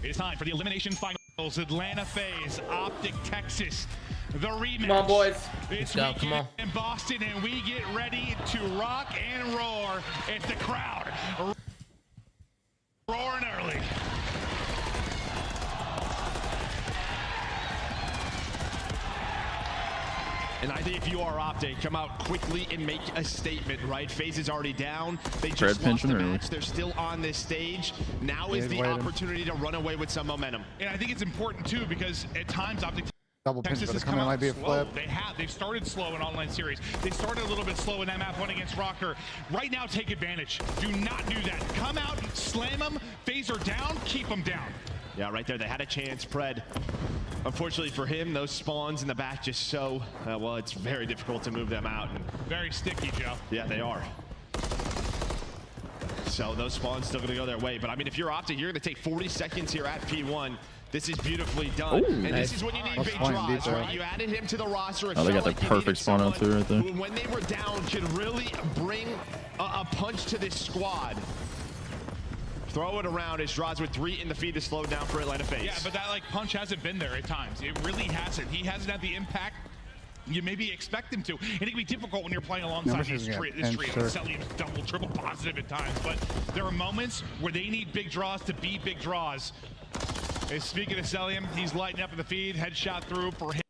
It's time for the Elimination Finals. Atlanta Faze, Optic, Texas. The rematch. Come on, boys. This Let's go. Come on. in Boston, and we get ready to rock and roar. It's the crowd roaring early. And I think if you are Optic, come out quickly and make a statement, right? Faze is already down. They just lost the match. They're still on this stage. Now is the opportunity to run away with some momentum. And I think it's important, too, because at times Optic Double pinch, Texas but has the coming might be a slow. flip. They've started slow in online series. They started a little bit slow in that map one against Rocker. Right now, take advantage. Do not do that. Come out, slam them, phaser down, keep them down. Yeah, right there. They had a chance. Pred, unfortunately for him, those spawns in the back just so, well, it's very difficult to move them out. Very sticky, Joe. Yeah, they are. So those spawns still going to go their way. But, I mean, if you're Optic, you're going to take 40 seconds here at P1. This is beautifully done. Ooh, and nice. this is when you need big draws, right? You added him to the roster. Oh, they got the perfect spawn out too right there. Who, when they were down, could really bring a punch to this squad. Throw it around as draws with 3 in the feed to slow down for Atlanta Faze. Yeah, but that punch hasn't been there at times. It really hasn't. He hasn't had the impact you maybe expect him to. It can be difficult when you're playing alongside this trio. Celium's double, triple positive at times, but there are moments where they need big draws to be big draws. And speaking of Celium, he's lighting up in the feed, headshot through for him.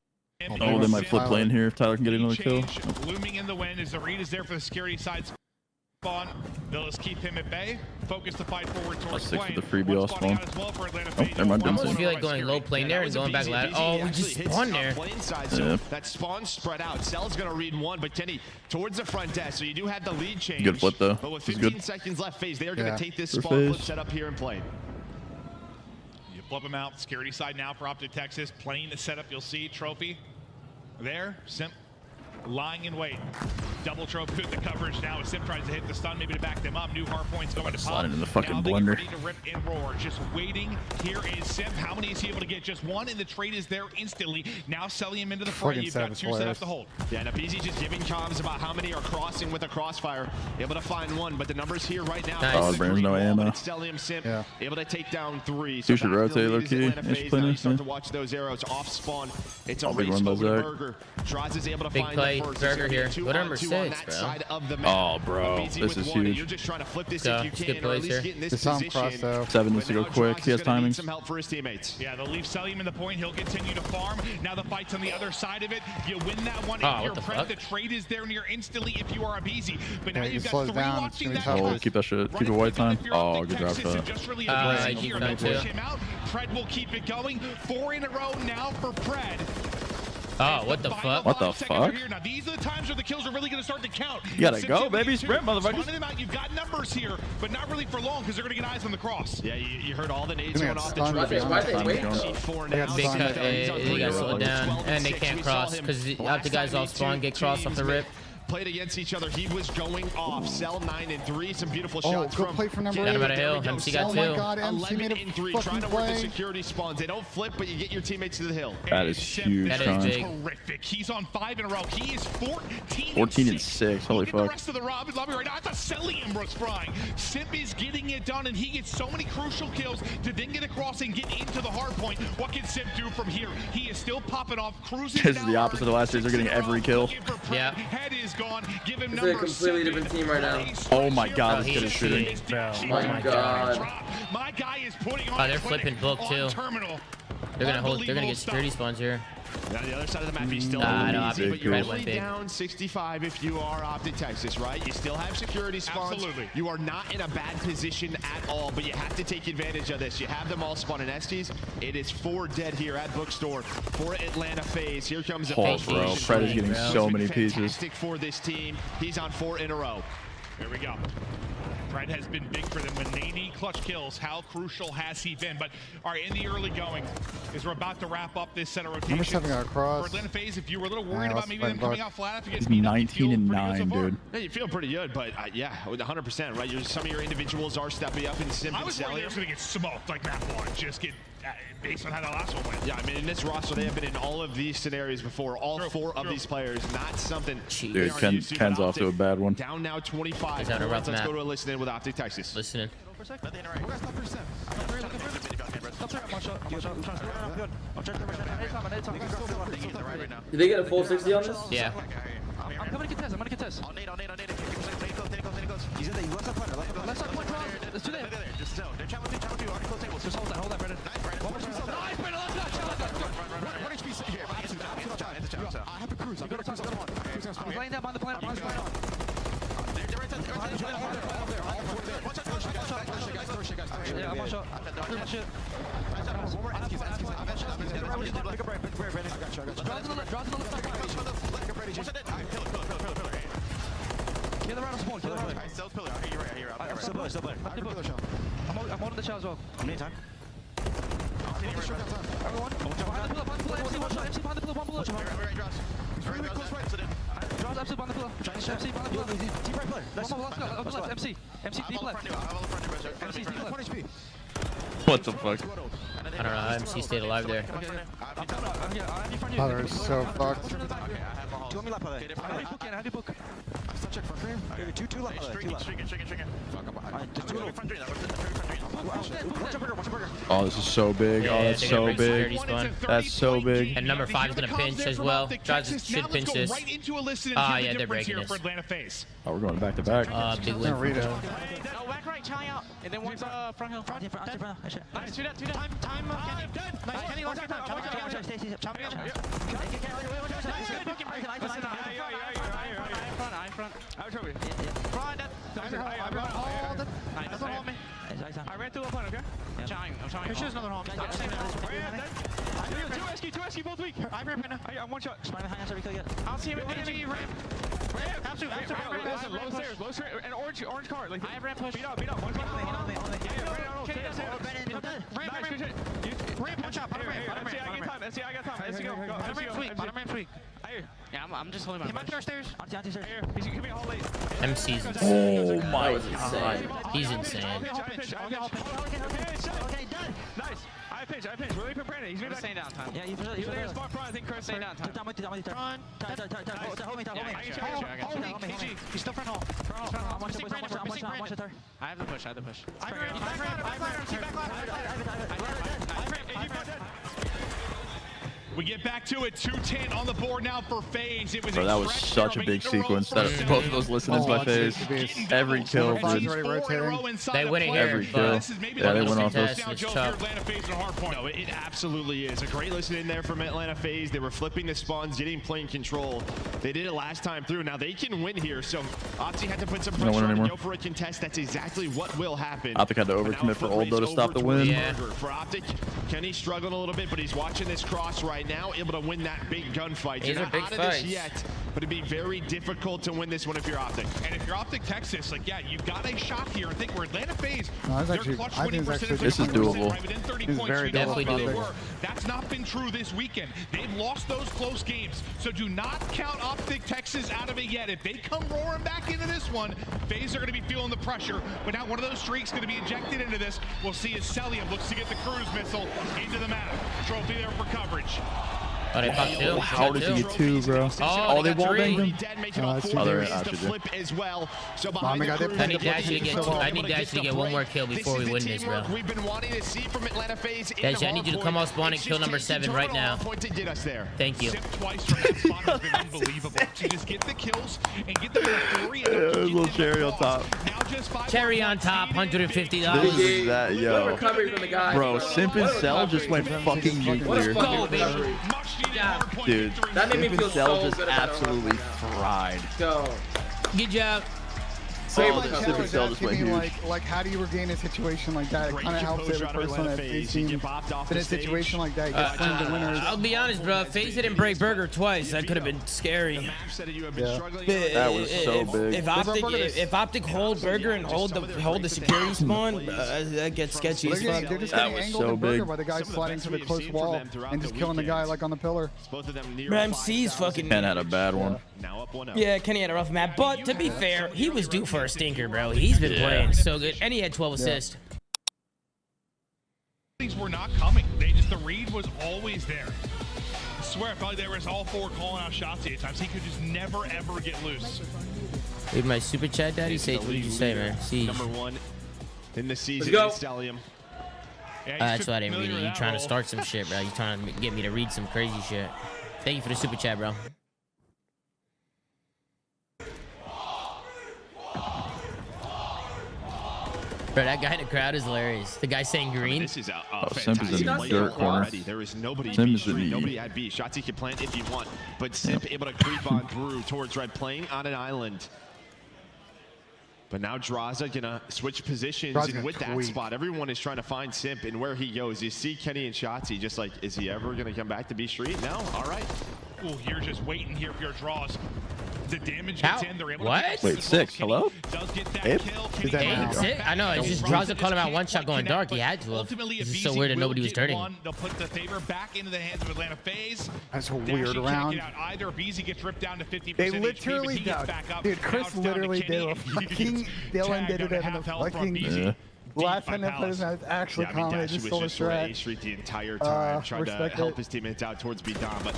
Oh, they might flip lane here if Tyler can get another kill. Looming in the wind as the read is there for the security side spawn. They'll just keep him at bay. Focus to fight forward towards plane. The freebie all spawn. I almost feel like going low plane there and going back ladder. Oh, we just spawned there. So that spawn spread out. Cell's going to read one, but Kenny towards the front desk. So you do have the lead change. Good flip though. But with 15 seconds left, Faze, they are going to take this spawn flip set up here and play. You flip him out. Security side now for Optic Texas. Playing the setup, you'll see. Trophy there. Simp lying in wait. Double trophy with the coverage now as Simp tries to hit the stun, maybe to back them up. New hard points going to pop. In the fucking now they blender. get ready to rip and roar. Just waiting. Here is Simp. How many is he able to get? Just one, and the trade is there instantly. Now selling him into the fray. You've got 2 setups to hold. Yeah, and Apizi just giving comms about how many are crossing with a crossfire. Able to find one, but the numbers here right now. Nice. Oh, Brandon's no ammo. Celium Simp able to take down 3. So you should rotate low key. Now you start to watch those arrows off spawn. It's a race over to Burger. Draws is able to find the first. Burger here. What number 6, bro? Oh, bro, this is huge. You're just trying to flip this if you can, or at least get in this position. 7 needs to go quick. He has timings. Some help for his teammates. Yeah, they'll leave Celium in the point. He'll continue to farm. Now the fight's on the other side of it. You win that one. If you're Pred, the trade is there near instantly if you are Apizi. But now you've got 3 watching that. Oh, keep that shit. Keep it white time. Oh, good job, Pred. Pred will keep it going. 4 in a row now for Pred. Oh, what the fuck? What the fuck? Now these are the times where the kills are really going to start to count. You gotta go, baby. Sprint, motherfuckers. Them out. You've got numbers here, but not really for long because they're going to get eyes on the cross. Yeah, you heard all the nades going off the tree. Why they wait? Because they got slowed down and they can't cross because the Optic guys all spawn, get crossed off the rip. Played against each other. He was going off. Cell 9 and 3. Some beautiful shots from. Play for number 8. Got him at a hill. MC got 2. Oh my God, MC 11 made a and 3. fucking Trying to work the play. security spawns. They don't flip, but you get your teammates to the hill. That is huge. That is big. Terrific. He's on 5 in a row. He is 14 and 6. Holy fuck. The rest of the lobby right now. I thought Celium was frying. Simp is getting it done, and he gets so many crucial kills to then get across and get into the hard point. What can Simp do from here? He is still popping off, cruising. This is the opposite of last year. They're getting every kill. Yeah. Head is gone. Give him It's a completely different team right now. Oh my God, this kid is shooting. Oh my God. My guy is putting on they're flipping book too. They're gonna hold. They're gonna get security spawns here. Now the other side of the map, he's still easy, but you're Red only went big. down 65 if you are Optic Texas, right? You still have security spawns. Absolutely. You are not in a bad position at all, but you have to take advantage of this. You have them all spawn in STs. It is 4 dead here at Bookstore for Atlanta Faze. Here comes a bro. Fred is getting so many pieces. Fantastic for this team. He's on 4 in a row. There we go. Pred has been big for them. Manani clutch kills. How crucial has he been? But all right, in the early going, as we're about to wrap up this set of rotations. For Atlanta Faze, if you were a little worried about maybe them coming out flat after getting 19 and 9, dude. Yeah, you feel pretty good, but yeah, 100%, right? Some of your individuals are stepping up in Simp and I was worried they were going to get smoked like map 1. Just get based on how the last one went. Yeah, I mean, in this roster, they have been in all of these scenarios before. All 4 of these players, not something. Dude, Ken's off to a bad one. Down now 25. Let's go to a listen in with Optic Texas. Listening. Did they get a full 60 on this? Yeah. I'm coming to contest. I'm gonna contest. I'll nade. He's in there. Left side corner. Left side corner. Let's do that. Just zone. They're challenging you. Already close tables. Just hold that, Brendan. Nice, Brendan. Nice, Brendan. Let's go. One HP sit here. I have to cruise. I'm gonna cruise. I'm laying down behind the planet. They're right there. Yeah, I'm on shot. Pretty much it. Draw to the left side. Get the round of spawn. Get the round. Still pillar. I hear you. Still pillar. I'm holding the shot as well. Meantime. Everyone. Behind the pillar. MC, one shot. MC behind the pillar. One bullet. Very close right. Draws MC behind the pillar. MC behind the pillar. Deep right pillar. Let's go. Open left. MC deep left. MC deep left. What the fuck? I don't know how MC stayed alive there. Father is so fucked. Do you want me left? How do you book? I still check front frame. Two left. Oh, this is so big. Oh, that's so big. That's so big. And number 5 is gonna pinch as well. Drives should pinch this. Ah, yeah, they're breaking this. Oh, we're going back to back. Big win. Rito. Whack right, Charlie out. And then one's front hill. Nice, do that. Time, Kenny. Nice, Kenny, last time. I ran through a point, okay? I'm trying. Here's another home. Two SQ, both weak. I ran right now. I'm one shot. I'll see him at PG. Ramp. Low stairs, and orange card. Like, I ran push. Beat up. One shot. Ramp, good shit. Ramp, one shot. Bottom ramp. SC, I got time. Let's go. Bottom ramp's weak. Yeah, I'm just holding my push. Him upstairs. Here, he's gonna be all late. MC's Oh my Insane. god. He's insane. Okay, done. Nice. I pinch. Really put Brandon. He's really staying down time. Yeah, he's there. Spot front. I think Chris staying down time. Front. Hold me. KG. He's still front hall. I have the push. I We get back to it. 210 on the board now for Faze. It was Bro, that was such a big sequence. Both of those listens by Faze. Every kill, dude. They win it here. Every kill. Yeah, they went off those. It's tough. No, it absolutely is. A great listen in there from Atlanta Faze. They were flipping the spawns, getting plane control. They did it last time through. Now they can win here. So Optic had to put some pressure on and go for a contest. That's exactly what will happen. Optic had to overcommit for Old though to stop the win. Yeah. For Optic, Kenny's struggling a little bit, but he's watching this cross right now, able to win that big gunfight. These You're are not big out of this fights. yet, but it'd be very difficult to win this one if you're Optic. And if you're Optic Texas, like, yeah, you've got a shot here. I think we're Atlanta Faze. No, it's Their actually- clutch I think winning it's percentage actually- This is doable. right within 30 It's points. very We know doable. what they Definitely were. That's not been true this weekend. They've lost those close games. So do not count Optic Texas out of it yet. If they come roaring back into this one, Faze are going to be feeling the pressure. But now one of those streaks going to be injected into this. We'll see as Celium looks to get the cruise missile into the map. Trophy there for coverage. Oh, they popped 2. How did he get 2, bro? Oh, they got wall 3. banged him. Dead, making Oh, all that's 4 too degrees bad. to flip as well. So Mom, behind they got the their I need pick up Dash to get so I need Dash to get one more kill before we win this, bro. We've been wanting to see from Atlanta Faze. Dash, I need you to come off spawn and kill number 7 right now. Point to get us there. Thank you. Sip twice from that spot has been unbelievable. To just get the kills and get them in a 3 and Yeah, a little cherry on top. Now just 5 Cherry on top, $150. This is that, What a yo. recovery from the guy. Bro, Simp and Cell just went fucking nuclear. What a Go, fucking baby. recovery. Dude, That made me Simp feel and Cell so just good about absolutely fried. Go. Good job. Great Oh, recovery. Simp and Cell just went huge. Like, how do you regain a situation like that? It kind of helps every person that they seem in a situation like that. You get some of the winners. I'll be honest, bro. Faze didn't break Burger twice. That could have been scary. That was so big. If Optic hold Burger and hold the security spawn, that gets sketchy as fuck. They're just That getting was angled so and burger big. by the guy sliding to the close wall and just killing the guy like on the pillar. Bro, MC's fucking. Ken had a bad one. Now up 1-0. Yeah, Kenny had a rough map, but to be fair, he was due for a stinker, bro. He's been playing so good, and he had 12 assists. Things were not coming. The read was always there. I swear, I felt like there was all 4 calling out shots at times. He could just never, ever get loose. Read my super chat, Daddy. Say, what did you say, man? See. Number 1 in the season. Let's Stellium. Yeah, That's why I didn't read it. You trying to start some shit, bro. You trying to get me to read some crazy shit. Thank you for the super chat, bro. Bro, that guy in the crowd is hilarious. The guy saying green. This is a Simp is in the dirt corner. There is nobody Simp B is in street, the nobody at B. Shotzi can plant if you want, but Simp able to creep on through towards red, playing on an island. But now Draza gonna switch positions, and with that spot, everyone is trying to find Simp and where he goes. You see Kenny and Shotzi just like, is he ever gonna come back to B Street? No? All right. Oh, you're just waiting here for your draws. The damage gets in. They're able what? to Wait, 6. Hello? Does get that Abe? kill. Is that now? I know. It's just Draza called him out one shot going dark. He had to have. Ultimately, This if is so BZ weird that will nobody was get turning. one, they'll put the favor back into the hands of Atlanta Faze. That's a Dashie weird can't round. get out either. BZ gets ripped down to 50%. They HP, literally but he gets did. back up. Dude, Now Chris it's down to literally did Kenny. a fucking Dylan did it in a fucking last time that played was actually calm. I just stole the A strat. Street the entire time, trying to respect help it. his teammates out towards B-Dom, but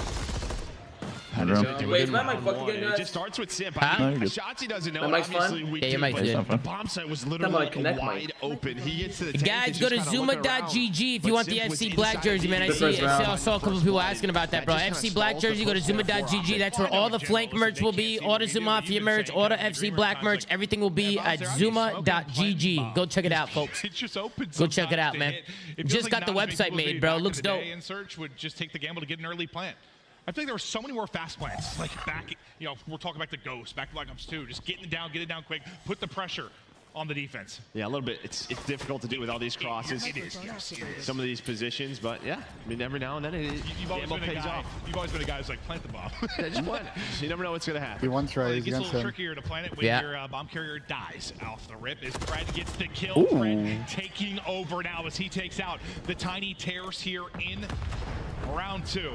Wait, is my mic fucked again, it guys? just starts with Simp. Huh? I mean, Shotzi doesn't know. My mic's Obviously, fine? we Yeah, your do, mic's but good. the bomb site was How about literally I connect wide open. He gets to the tank Guys, and go to just kinda looking around. Zoomaa.gg if But you want the Simp was FC Black inside jersey, man. I Good see first it. round. I saw a couple people asking about that, bro. That just FC kinda Black stalls the jersey, go to first Zoomaa.gg. That's where all the flank merch will be. All the Zoomaa for your merch, all the FC Black merch. Everything will be at Zoomaa.gg. Go check it out, folks. It's just open. Go check it out, sometimes man. to hit. It feels Just like got the not as many website people made, as bro. back in Looks the day dope. And Search would just take the gamble to get an early plant. I feel like there were so many more fast plants. Like back, you know, we're talking back to Ghost, back to Black Ops 2. Just get it down quick. Put the pressure on the defense. Yeah, a little bit. It's difficult to do with all these crosses. It is. Yes, it is. Some of these positions, but yeah, I mean, every now and then You've always been a pays guy. off. You've always been a guy who's like plant the bomb. Yeah, just plant it. You never know what's gonna He happen. once tried. It He's gets a against little him. trickier to plant it when your bomb carrier dies off the rip. As Fred gets the kill, Fred taking over now as he takes out the tiny tears here in round 2.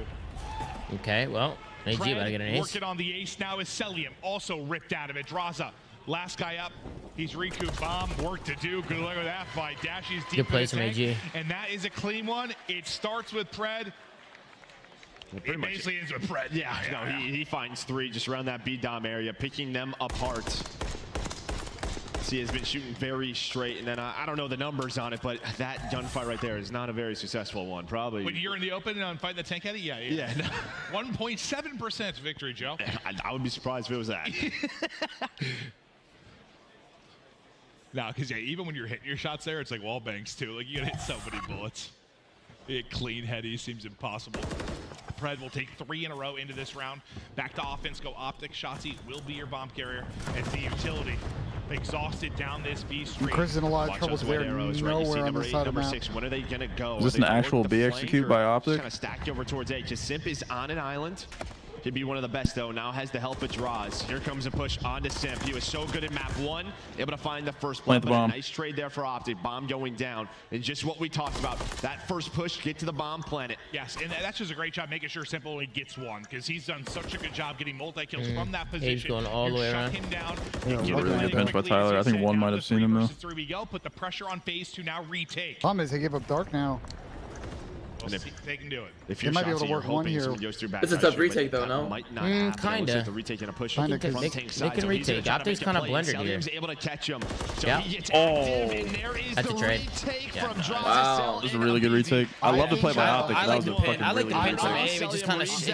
Okay, well, AG about to get an ace. Working on the ace now is Celium, also ripped out of it. Draza, last guy up. He's Riku. Bomb, work to do. Good luck with that fight. Dashie's deep. Good play in the from tank, AG. and that is a clean one. It starts with Pred. It basically ends with Pred. Yeah, no, he finds 3 just around that B-Dom area, picking them apart. He has been shooting very straight, and then I don't know the numbers on it, but that gunfight right there is not a very successful one. Probably. When you're in the open and fighting the tank heady, yeah. 1.7% victory, Joe. I would be surprised if it was that. No, because even when you're hitting your shots there, it's like wall banks too. Like you gotta hit so many bullets. Hit clean heady seems impossible. Pred will take 3 in a row into this round. Back to offense, go Optic. Shotzi will be your bomb carrier. It's the utility. Exhausted down this B street. Chris is in a lot of trouble those because they're white arrows, right? You see nowhere on number the 8, side of number the map. 6. When are they gonna go? Is this Are they an gonna work actual the B flank, execute or by just Optic? Kind of stacked over towards A. Because Simp is on an island. He'd be one of the best though. Now has the help of draws. Here comes a push onto Simp. He was so good in map 1, able to find the first Plant plant. the bomb. A nice trade there for Optic. Bomb going down, and just what we talked about. That first push, get to the bomb planet. Yes, and that's just a great job making sure Simple only gets one because he's done such a good job getting multi-kills from that position. He's going all the way Shut around. him down. Really good bench by Tyler. I think one might have seen him though. 3 we go. Put the pressure on Faze to now retake. Problem is they give up dark now. We'll see if they can do it. If They you're might be able to Shotzi, you're work one hoping here. someone goes through back It's a tough pressure, but retake, though, that no? might not happen. It looks Kinda. like the retake and a push Kinda, from 'cause tank they side, can so he's gonna retake. try to Optic's make a kinda play. blundered here. Celium's able to catch him. So Yeah. he gets Oh. active, and there is That's the a trade. retake Yeah. from Draza. Wow. This is a really good retake. I love the play by Optic. I That like was the a pin. fucking I like the really pin good from play. A. It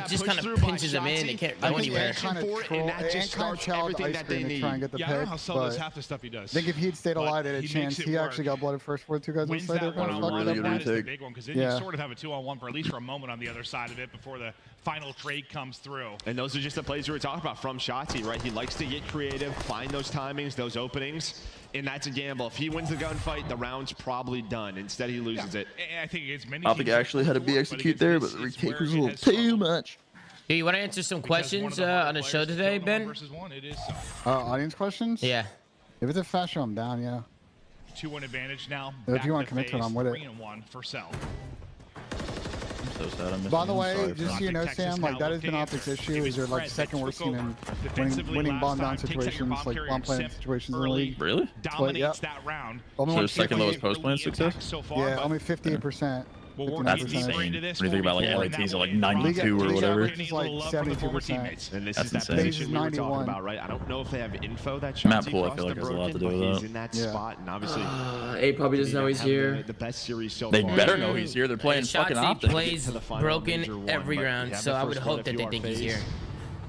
just kind of pinches them in. They can't go I think anywhere. they kind of for it, troll and that just and kind of starts challenged everything Ice that they Cream to need. try and get the Yeah, I don't know pick. how Sel does But half the stuff he does. I think if he'd stayed But alive, they had a he chance. makes it He actually work. got blooded first for 2 guys on the Wins side. that They're one kind on of one. really good That is the retake. big one because then Yeah. you sort of have a 2-on-1 for at least for a moment on the other side of it before the final trade comes through. And those are just the plays we were talking about from Shotzi, right? He likes to get creative, find those timings, those openings, and that's a gamble. If he wins the gunfight, the round's probably done. Instead, he loses it. And I think it's many. Optic teams actually had a that B work, execute but there, against but the this, it's retake where was a it little has too struggled. much. Hey, you want to answer some Because one of questions the harder on the players show to today, kill Ben? 1-versus-1, it is so. Audience questions? Yeah. If it's a fast show, I'm down, yeah. 2-1 advantage now. If Back you want to to commit to it, Faze, I'm with it. 3-1 for Cell. I'm so sad I missed By the him. way, Sorry, just so Frank. you know, Texas Sam, like now that has been looking Optic's answer. issue. It Is was they're like Fred second that worst took team in over defensively winning last bomb down time, takes out your situations, bomb like carrier bomb plant Simp situations in the early. league. Really? Dominates yep. that round. Only So one the second lowest 58 post plant success? So far, Yeah, but only 58%. We'll work That's deeper insane. into this. When you think about like LATs are like 92 or whatever. It's like 72%. And this That's is that insane. position we were talking 91. about, right? I don't know if they have info that Map Shotzi pool, I crossed feel like the has a lot to broken, do with but he's that. in that Yeah. spot, and obviously A probably doesn't know he's here. the best series so They far. better know he's here. They're playing fucking Shotzi Optic. plays To the final broken major one, every but you round, have so the I would first hope blood that if they you are think he's Faze. here.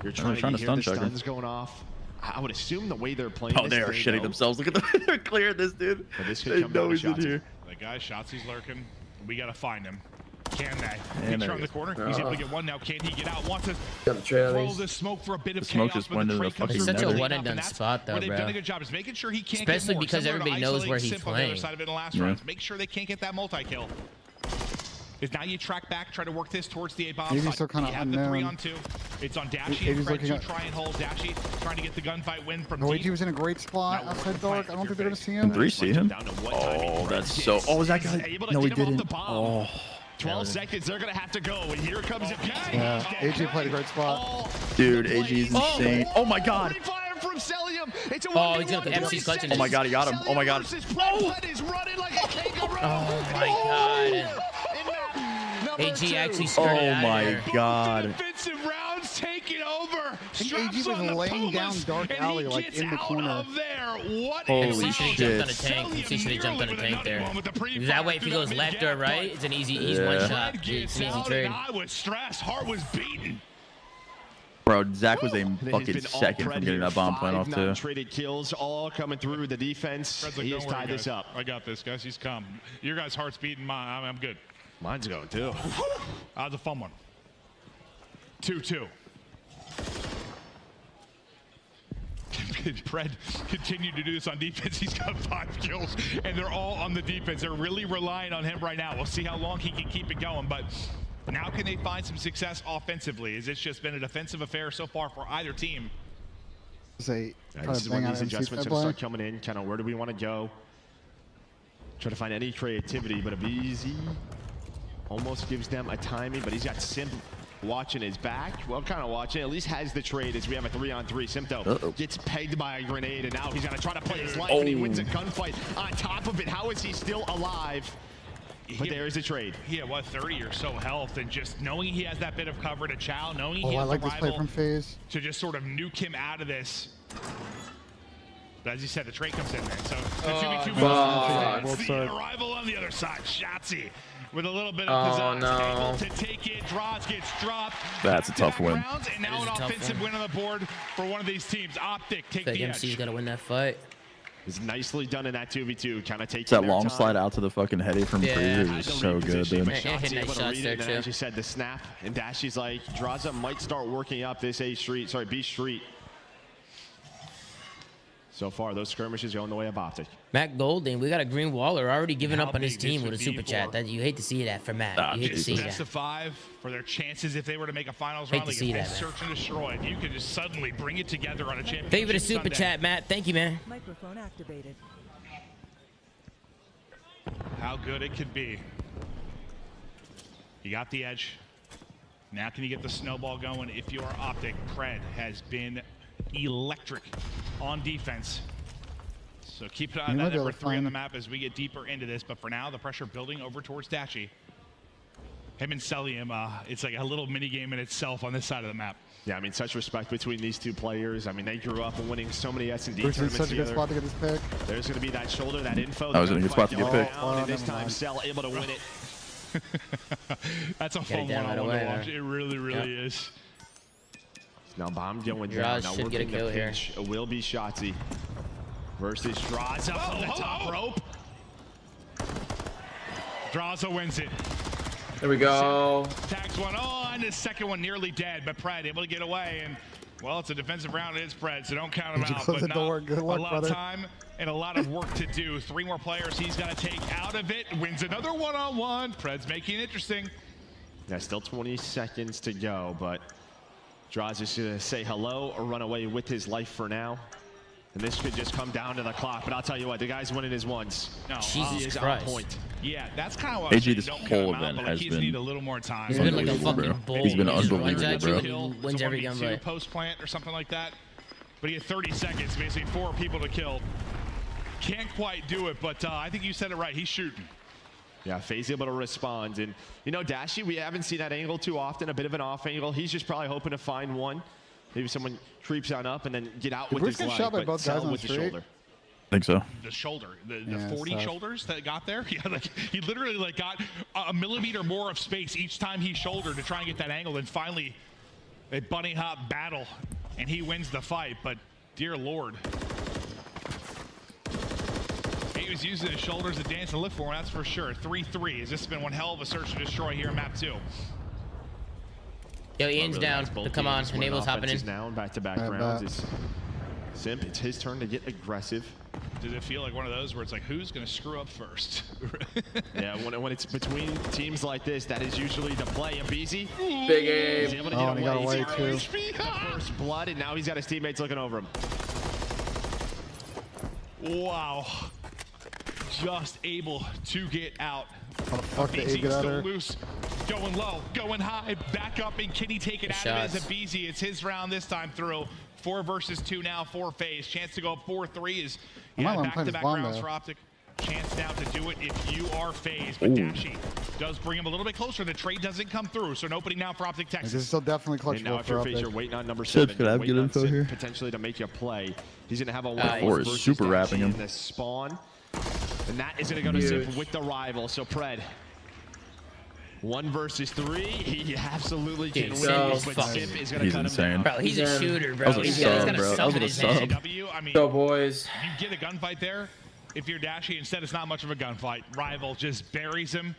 You're trying trying to to hear the stun check him. stuns going off. I would assume the way they're playing Oh, this, they are shitting know. themselves. Look at them. They're clearing this dude. But this could They come down know to he's in Shotzi. here. The guy, Shotzi's lurking. We got to find him. Can they? And He's there around he the is. corner. He's able to get one now. Can he get out? Wants to Got the trade at throw least. the smoke for a bit of The smoke chaos, just but went the into trade the comes fucking through It's such a really one and tough, done that's spot, though, where they've bro. done a good job is making sure he can't Especially get more. because Similar to everybody knows where isolating he's Simp on the other playing. side of it in the last Yeah. rounds. Make sure they can't get that multi-kill. Is now you track back, try to work this towards the A-bomb Maybe side. still kinda You have the 3 unknown. on 2. It's on Dashy Maybe and he's Fred looking to at- try and hold Dashy, trying to get the gunfight win from No, deep. AG was in a great spot Now outside work dark. the I don't think fight they're going with to see Can him. 3 see him? Down to what timing Oh, Fred that's gets. so. Oh, is that He's guy? able to No, he get him off didn't. the bomb. Oh, 12 seconds, they're going to have to go. And here comes it. Yeah, AG played a great spot. dude, AG is insane. Oh my god. Free fire from Celium. It's a Oh, he's 1v1, gonna MC's clutching Oh my this. god, he got him. Oh my god. Fred is running like a kangaroo. Oh my god. AG actually skirted Oh out my of there. god. Defensive rounds taking over. AG Straps was on the laying Pumas, down dark and alley, he like, gets in the out corner. of there. What Holy a MC should have shit. jumped on a tank. MC should have jumped on a tank there. Because that way, if he goes left or right, it's an easy one shot. It's an easy trade. I was stressed. Heart was beaten. Bro, Zach was a And he's fucking been all second Fred from getting here. that bomb plant 5 off too. non-traded kills all coming through the defense. Fred's like, He "Don't has worry, tied this guys. up. I got this, guys. He's come. Your guys' heart's beating. I'm good. Mine's going too. That was a fun one. 2-2. Fred continued to do this on defense. He's got 5 kills, and they're all on the defense. They're really relying on him right now. We'll see how long he can keep it going, but now can they find some success offensively? Has this just been a defensive affair so far for either team? Say, This is when these adjustments are going to start coming in. Kind of where do we want to go? Try to find any creativity, but Abizi almost gives them a timing, but he's got Simp watching his back. Well, kind of watching. At least has the trade as we have a 3-on-3. Simp gets pegged by a grenade, and now he's going to try to play his life, and he wins a gunfight. On top of it, how is he still alive? But there is a trade. He had, what, 30 or so health, and just knowing he has that bit of cover to Chow, knowing he Oh, I has like the this play rival from Faze. to just sort of nuke him out of this. But as you said, the trade comes in there. So the 2v2 fuck. moves. The arrival on the other side. Shotzi with a little bit of pizzazz. no. Able to take it. Draws, gets dropped. That's a tough win. Rounds, and now It is an a tough offensive win on the board for one of these teams. Optic take I think the MC's edge. got to win that fight. It's nicely done in that 2v2. Kind of taking That their long time. slide out to the fucking heady from Yeah. Freezer Had is to so good, reposition, dude. but Yeah, Shotzi hit nice able to shots read there, it, and too. as you said, the snap, and Dashy's like, Draza might start working up this B Street. So far, those skirmishes going the way of Optic. Matt Golding, we got a green waller already giving How up on his big this team would with a be super chat. for- That you hate to see that for Matt. Ah, You hate to see Best that. of 5 for their chances if they were to make a finals Hate round. to Like see if they that, man. search and destroy, if you could just suddenly bring it together on a championship Thank you for the super Sunday. chat, Matt. Thank you, man. Microphone activated. How good it could be. You got the edge. Now can you get the snowball going if you are Optic? Pred has been electric on defense. So keep an eye on You might that be able number to 3 on the find- map as we get deeper into this. But for now, the pressure building over towards Dashy. Him and Celium, it's like a little mini game in itself on this side of the map. Yeah, I mean, such respect between these two players. I mean, they grew up winning so many S&D Bruce is tournaments such a good together. spot to get this pick. There's going to be that shoulder, that info. That was a good spot to get picked. And this never time, mind. Cell able to win it. That's a it fun down right one-on-one to away watch. there. It really, really is. Now bomb going Draws down. Now should get a working the kill here. pinch. It will be Shotzi versus Draza from the top rope. Draza wins it. There we go. Tags one on. The second one nearly dead, but Pred able to get away. And, well, it's a defensive round. It is Pred, so don't count him Did you out. close But the door? Good luck, a lot brother. of time and a lot of work to do. 3 more players he's got to take out of it. Wins another one-on-one. Pred's making it interesting. Yeah, still 20 seconds to go, but Draza is going to say hello or run away with his life for now. And this could just come down to the clock. But I'll tell you what, the guy's winning his ones. No, Jesus He is Christ. on point. yeah, that's kind of what AG, I'm saying. this Don't count whole him out, event but, like, has he's been need a little more time. He's been like a Unbelievable, fucking bro. bull. He's been He just unbelievable, runs at you bro. and wins every 1v2 gunfight. post plant or something like that. But he had 30 seconds, basically 4 people to kill. Can't quite do it, but I think you said it right. He's shooting. Yeah, Faze able to respond. And, you know, Dashy, we haven't seen that angle too often, a bit of an off angle. He's just probably hoping to find one. Maybe someone creeps on up and then get out with his leg, but sell with the shoulder. I think so. The shoulder, the 40 shoulders that got there. Yeah, like he literally like got a millimeter more of space each time he shouldered to try and get that angle. And finally, a bunny hop battle, and he wins the fight. But dear Lord, he was using his shoulders to dance and lift for him. That's for sure. 3-3. Has this been one hell of a search and destroy here in map 2? Yo, Ian's down. Come on, Enable's hopping in. Now back-to-back rounds. It's Simp. It's his turn to get aggressive. Does it feel like one of those where it's like, who's going to screw up first? Yeah, when it's between teams like this, that is usually the play. And BZ, Big Abe. Oh, and he got away too. First blood, and now he's got his teammates looking over him. Wow. Just able to get out. How the fuck did Abe get out still there? loose. Going low, going high, back up, and can he take it out of it as a BZ? It's his round this time through. 4 versus 2 now for Faze. Chance to go up 4-3 is back-to-back rounds for Optic. Chance now to do it if you are Faze, but Dashy does bring him a little bit closer. The trade doesn't come through, so an opening now for Optic Texas. This is still definitely clutch. And now if you're Faze, you're waiting on number 7. Sips, could I have good info here? Potentially to make you play. He's gonna have a 4 is super wrapping him. In the spawn, and that is gonna go to Simp with the rival. So Pred. 1 versus 3, he absolutely can win this, but Simp is gonna cut him down. Bro, he's a shooter, bro. That was a sub, bro. That was a sub. I mean, Go, boys. You get a gunfight there. If you're Dashy, instead it's not much of a gunfight. Rival just buries him.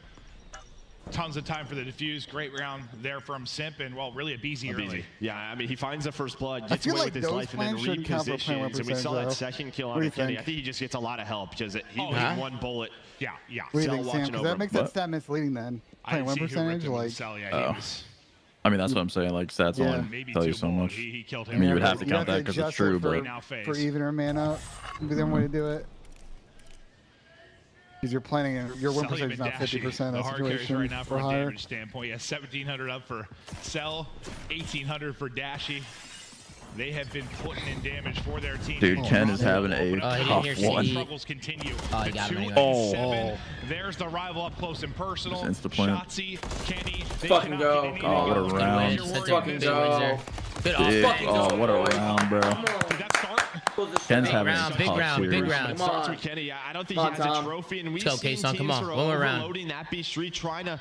Tons of time for the defuse. Great round there from Simp, and well, really a BZ early. Yeah, I mean, he finds the first blood, gets away like with his life, and then repositions. And we saw that second kill on Kenny. I think he just gets a lot of help because he was 1 bullet. Yeah. What do you think, Sam? Because that makes that stat misleading then. Playing win percentage, like. I mean, that's what I'm saying. Like, stats only tell you so much. He killed him. I mean, you would have to count that because it's true, but for even or man up, would be the way to do it. Because you're planning, your win percentage is not 50% that situation right now for from a higher. damage standpoint. Yeah, 1,700 up for Cell, 1,800 for Dashy. They have been putting in damage for their team. Dude, Ken is having a tough one. Struggles continue. Oh, he got him anyway. There's the rival up close and personal. Shotzi, Kenny. Fucking go. Oh, what a round. Fucking go. Oh, what a round, bro. Ken's having a big tough round, series. big round. Starts with Kenny. I don't think he has a trophy, and we've seen K-Son, teams come on. are One more round. overloading that B Street, trying to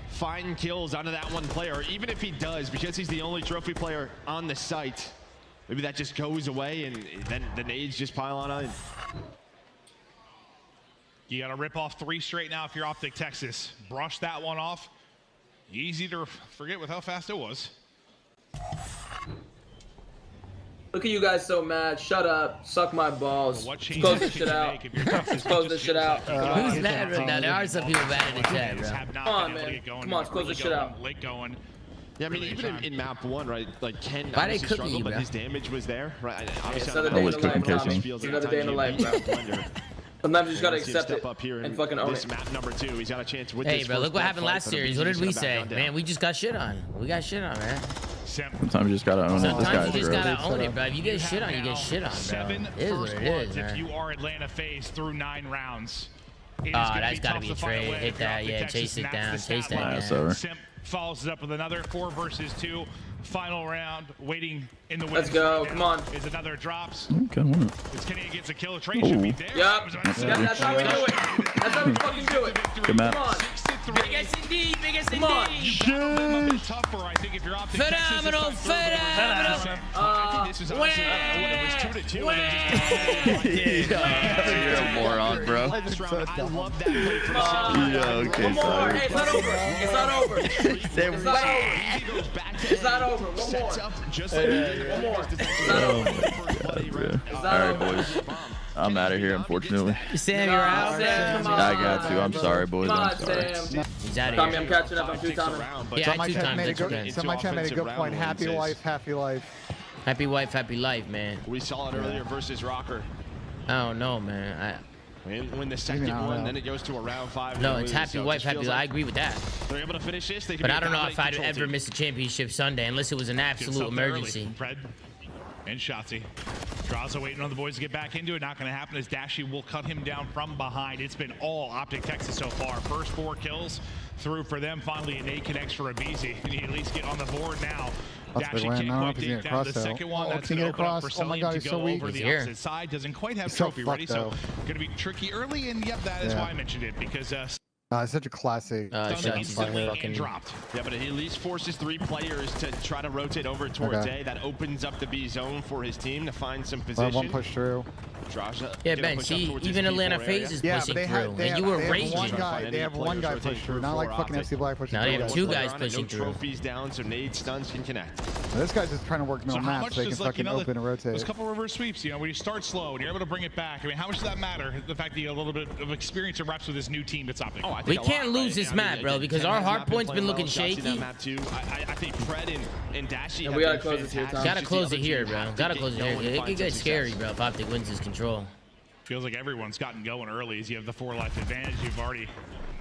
find kills onto that one player. Even if he does, because he's the only trophy player on the site, maybe that just goes away, and then the nades just pile on in. You got to rip off 3 straight now if you're Optic Texas. Brush that one off. Easy to forget with how fast it was. Look at you guys so mad. Shut up. Suck my balls. What Let's close this shit out. Let's close this shit out. Who's mad right now? There are some people mad in the chat, bro. Come on, man. Come on, let's close this shit out. Late going. Yeah, I mean, even in map 1, right? Like Ken Why they obviously cooking struggled, you, but bro? his damage was there, right? It's another day in the life, Tommy. It's another day in the life, bro. Sometimes you just gotta accept it up here and fucking own this it. Map number 2, he's got a chance with Hey, this bro, first look what blood happened fight, last but series. What did we he's gonna say? back down. Man, we just got shit on. We got shit on, man. Sometimes you just gotta own it. This Sometimes guy's you just real. gotta own it, bro. If you get shit on, you get shit on, bro. 7 It is what first it bloods is, if man. you are Atlanta Faze through 9 rounds. That's gotta be a trade. Hit that, yeah. Chase it down. Chase that, over. Simp follows it up with another 4 versus 2. Final round, waiting in the Let's go. Come on. Is another drops. Okay, one. As Kenny gets a kill, a trade should be there. Yup. That's how we do it. That's how we fucking do it. Good map. Come on. Big S&D, big Come on. S&D. Tougher, I think, if you're Optic Phenomenal, phenomenal. I think this was honestly when it was 2-2. You're a moron, bro. I love that play from Yeah, okay, One more. sorry. Hey, it's not over. It's not over. It's not over. It's not over. One more. One more. It's not over. It's not Alright, over. boys. I'm out of here, unfortunately. Sam, you're out there. Come on. I got to. I'm sorry, boys. Come I'm on, sorry. Sam. He's out of Tommy, here. I'm catching up. I'm two-timing. Yeah, I 2 times. That's okay. So my chat made a good point. Happy life, happy life. Happy wife, happy life, man. We saw it earlier versus Rocker. I don't know, man. When the second one, then it goes to a round 5. No, it's happy wife, happy life. I agree with that. They're able to finish this. They can But I don't know if I'd ever miss a championship Sunday unless it was an absolute emergency. Pred and Shotzi. Draza waiting on the boys to get back into it. Not going to happen as Dashy will cut him down from behind. It's been all Optic Texas so far. First 4 kills through for them. Finally, an A connects for Abizi. He at least get on the board now. Dashy can't quite take down the second one. That's going to open up for Selim to go over the opposite side. Doesn't quite have trophy ready, so going to be tricky early. And yep, that is why I mentioned it, because it's such a classic. Dropped. Yeah, but he at least forces 3 players to try to rotate over towards A. That opens up the B zone for his team to find some position. One push through. Yeah, Ben, see, even Atlanta Faze is pushing through. And you were raging. They have one guy push through, not like fucking FC Black pushing through. Now they have 2 guys pushing through. Trophies down, so nade stuns can connect. This guy's just trying to work no maps so they can fucking open and rotate. There's a couple reverse sweeps, when you start slow and you're able to bring it back. I mean, how much does that matter? The fact that you have a little bit of experience and reps with this new team that's Optic. We can't lose this map, bro, because our hard point's been looking shaky. I think Pred and Dashy we gotta close it here, Tom. Gotta close it here, bro. Gotta close it here. It could get scary, bro, if Optic wins his control. Feels like everyone's gotten going early as you have the 4-life advantage. You've already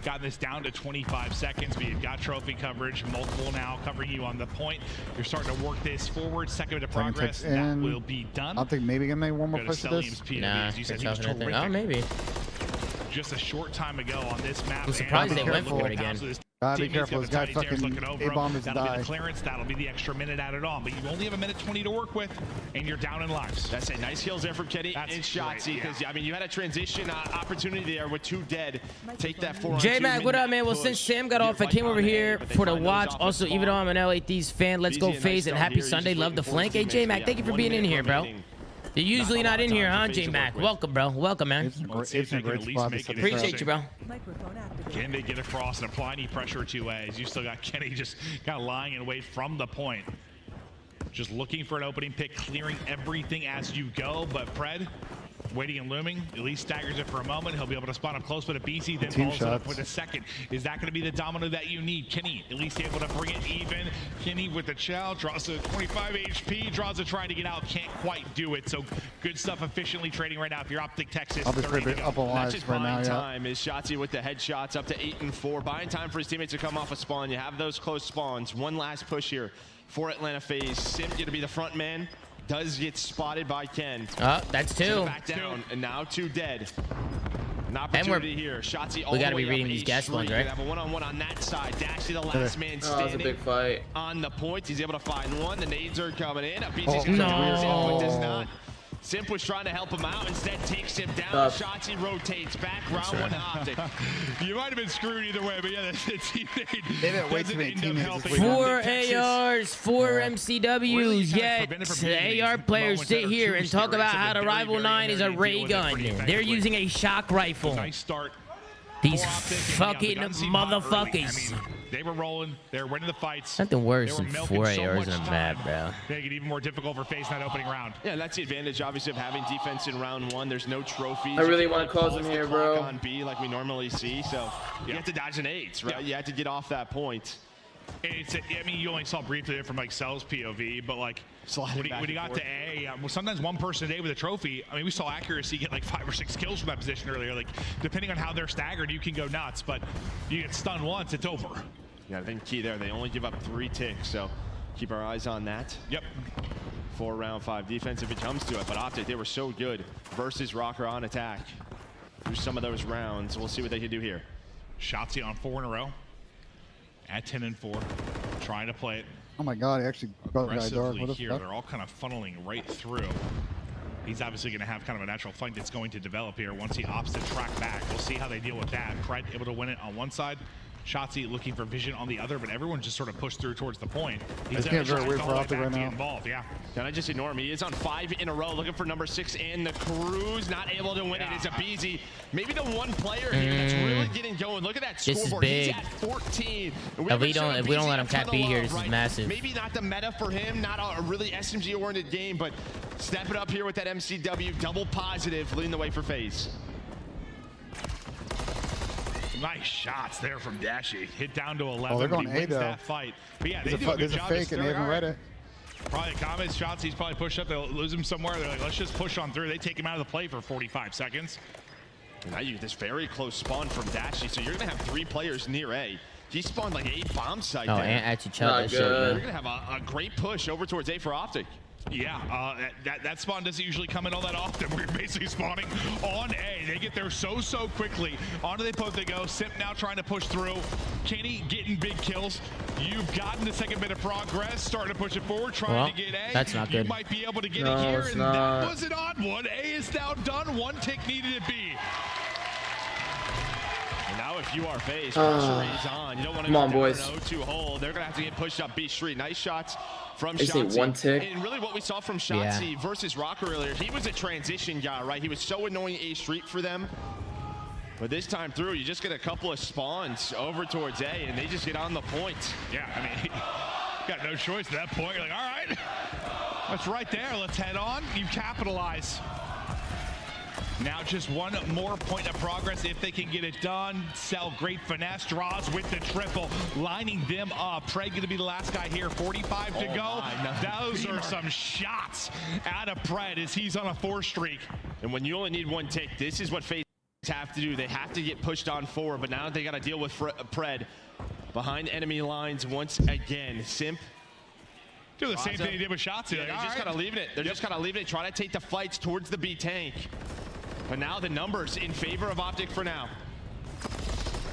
gotten this down to 25 seconds, but you've got trophy coverage, multiple now covering you on the point. You're starting to work this forward. Second to progress, that will be done. I think maybe gonna make one more push to this. Nah, oh, maybe. Just a short time ago on this map. I'm surprised they went for it again. Be careful, this guy fucking A-bomb is That'll be the clearance, that'll be the extra minute added on, but you only have a minute 20 to work with, and you're down in lives. That's a nice kills there from Kenny and Shotzi, because I mean, you had a transition opportunity there with 2 dead. Take that 4-on-2. J-Mac, what up, man? Well, since Sam got off, I came over here for the watch. Also, even though I'm an LA Thieves fan, let's go Faze and happy Sunday. Love the flank. Hey, J-Mac, thank you for being in here, bro. You're usually not in here, huh, J-Mac? Welcome, bro. Welcome, man. Appreciate you, bro. Can they get across and apply any pressure to As you still got Kenny just lying in wait from the point. Just looking for an opening pick, clearing everything as you go, but Pred waiting and looming, at least staggers it for a moment. He'll be able to spot up close, but a BC then follows it up with a second. Is that going to be the domino that you need? Kenny at least able to bring it even. Kenny with the chow, draws a 25 HP, draws a trying to get out, can't quite do it. So good stuff, efficiently trading right now. If you're Optic Texas, I'll just rip it up on live right now. Time is Shotzi with the headshots up to 8 and 4. Buying time for his teammates to come off a spawn. You have those close spawns. One last push here for Atlanta Faze. Sim going to be the front man. Does get spotted by Ken. That's 2. Back down, and now 2 dead. An opportunity here. Shotzi all we gotta the be way reading up these A gas ones, right? Have a one-on-one on that side. Dashy the last man standing. That's a big fight. On the point, he's able to find one. The nades are coming in. But does not. Simp was trying to help him out, instead takes him down. Shotzi rotates back, round 1 Optic. You might have been screwed either way, but yeah, the teammate didn't wait too many teammates. 4 ARs, 4 MCWs. Yet the AR players sit here and talk about how the Rival 9 is a ray gun. They're using a shock rifle. Nice start. These fucking motherfuckers. They were rolling. They were winning the fights. Nothing worse than 4 ARs in a map, bro. Make it even more difficult for Faze in that opening round. Yeah, that's the advantage, obviously, of having defense in round 1. There's no trophies. I really want to close him here, bro. On B like we normally see, so you have to dodge an 8, right? You have to get off that point. I mean, you only saw briefly from like Cell's POV, but like when he got to A, well, sometimes one person a day with a trophy. I mean, we saw accuracy get like 5 or 6 kills from that position earlier. Like depending on how they're staggered, you can go nuts, but you get stunned once, it's over. Yeah, I think key there. They only give up 3 ticks, so keep our eyes on that. Yep. For round 5 defense if it comes to it, but Optic, they were so good versus Rocker on attack through some of those rounds. We'll see what they can do here. Shotzi on 4 in a row. At 10 and 4, trying to play it. Oh my God, he actually got the guy dark. What the here, fuck? they're all kind of funneling right through. He's obviously going to have kind of a natural flank that's going to develop here once he opts to track back. We'll see how they deal with that. Pred able to win it on one side. Shotzi looking for vision on the other, but everyone just sort of pushed through towards the point. He's very weird for Optic right now. Involved, yeah. Can I just ignore him? He is on 5 in a row, looking for number 6 and the Cruise. Not able to win it. It's a BZ. Maybe the one player here that's really getting going. Look at that scoreboard. This is big. He's at 14. If we don't let him cap B here, this is massive. Maybe not the meta for him, not a really SMG-oriented game, but step it up here with that MCW. Double positive, leading the way for Faze. Nice shots there from Dashy. Hit down to 11. Oh, they're going A though. That fight. But yeah, they do a good there's job. a fake and they haven't read it. Probably comments, shots. He's probably pushed up. They'll lose him somewhere. They're like, let's just push on through. They take him out of the play for 45 seconds. And now you get this very close spawn from Dashy. So you're going to have 3 players near A. He spawned like 8 bomb site there. And actually, that shit, you're going to have a great push over towards A for Optic. Yeah, that spawn doesn't usually come in all that often. We're basically spawning on A. They get there so quickly. Onto the post they go. Simp now trying to push through. Kenny getting big kills. You've gotten the second bit of progress. Starting to push it forward, trying to get A. That's not good. You might be able to get it here, and that was an odd one. A is now done. One tick needed at B. And now if you are Faze, pressure is on. You don't want to go down an 0-2 hole. They're going to have to get pushed up B Street. Nice shots from Shotzi. One tick. And really what we saw from Shotzi versus Rocker earlier, he was a transition guy, right? He was so annoying A Street for them. But this time through, you just get a couple of spawns over towards A, and they just get on the point. Yeah, I mean, got no choice at that point. You're like, all right, that's right there. Let's head on. You capitalize. Now just one more point of progress if they can get it done. Cell, great finesse, draws with the triple, lining them up. Pred gonna be the last guy here, 45 to go. Those are some shots out of Pred as he's on a 4 streak. And when you only need one tick, this is what Faze have to do. They have to get pushed on 4, but now they gotta deal with Pred behind enemy lines once again. Simp. Do the same thing he did with Shotzi. Yeah, they're just kind of leaving it. They're just kind of leaving it, trying to take the fights towards the B tank. But now the numbers in favor of Optic for now.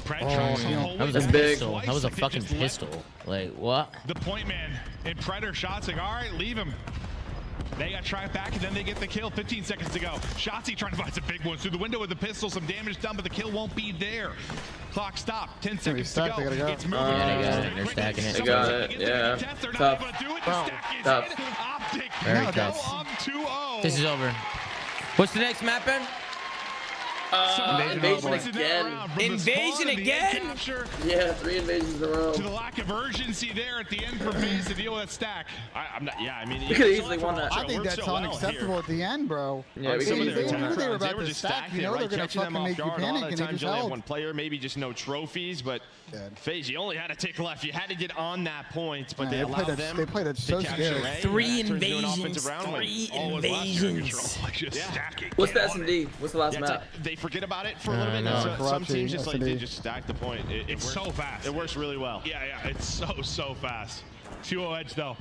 That was a pistol. That was a fucking pistol. Like, what? The point man and Predator shots like, all right, leave him. They got tracked back, and then they get the kill. 15 seconds to go. Shotzi trying to find some big ones through the window with the pistol. Some damage done, but the kill won't be there. Clock stopped. 10 seconds to go. It's moving. They're stacking it. They got it. Yeah. They're Tough. not able to do it. The stack is Tough. in. Optic Very now tough. on 2-0. This is over. What's the next map, Ben? Invasion again. Invasion again? Yeah, 3 invasions in a row. To the lack of urgency there at the end for Faze to deal with that stack. I'm not. Yeah, I mean, We could easily won that. I think that's unacceptable at the end, bro. Yeah, we They could knew easily won they were that. about to stack. You know they're going to fucking make you panic, and they just you only have held. one player, maybe just no trophies, but Faze, you only had a tick left. You had to get on that point, but they allowed them. They played it so scared. 3 invasions. 3 invasions. What's the S&D? What's the last map? They forget about it for a little bit. Some teams just like they just stack the point. It's so fast. It works really well. Yeah, it's so fast. 2-0 edge though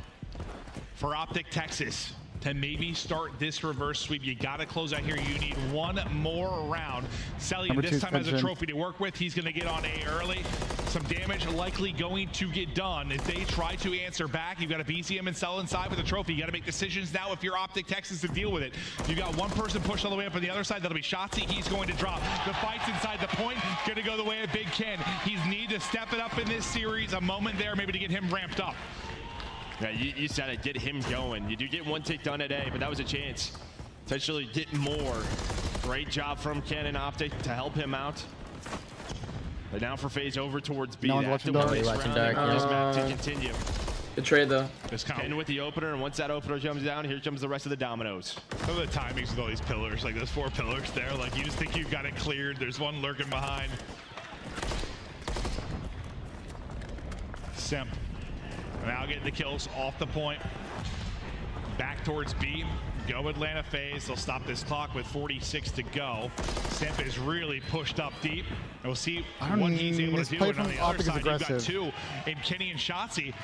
for Optic Texas to maybe start this reverse sweep. You got to close out here. You need one more round. Celia this time has a trophy to work with. He's going to get on A early. Some damage likely going to get done. If they try to answer back, you've got a BCM and Cell inside with a trophy. You got to make decisions now if you're Optic Texas to deal with it. You got one person pushed all the way up on the other side. That'll be Shotzi. He's going to drop. The fight's inside the point. Going to go the way of Big Ken. He's need to step it up in this series. A moment there maybe to get him ramped up. Yeah, you said it, get him going. You do get one tick done a day, but that was a chance to actually get more. Great job from Ken and Optic to help him out. But now for Faze over towards B. No one's watching dark. This map to continue. Good trade, though. Ken with the opener, and once that opener comes down, here comes the rest of the dominoes. Some of the timings with all these pillars, like those 4 pillars there, like you just think you've got it cleared. There's one lurking behind. Simp. Now getting the kills off the point. Back towards B. Go Atlanta Faze. They'll stop this clock with 46 to go. Simp is really pushed up deep. We'll see what he's able to do. And on the other side, you've got 2 in Kenny and Shotzi.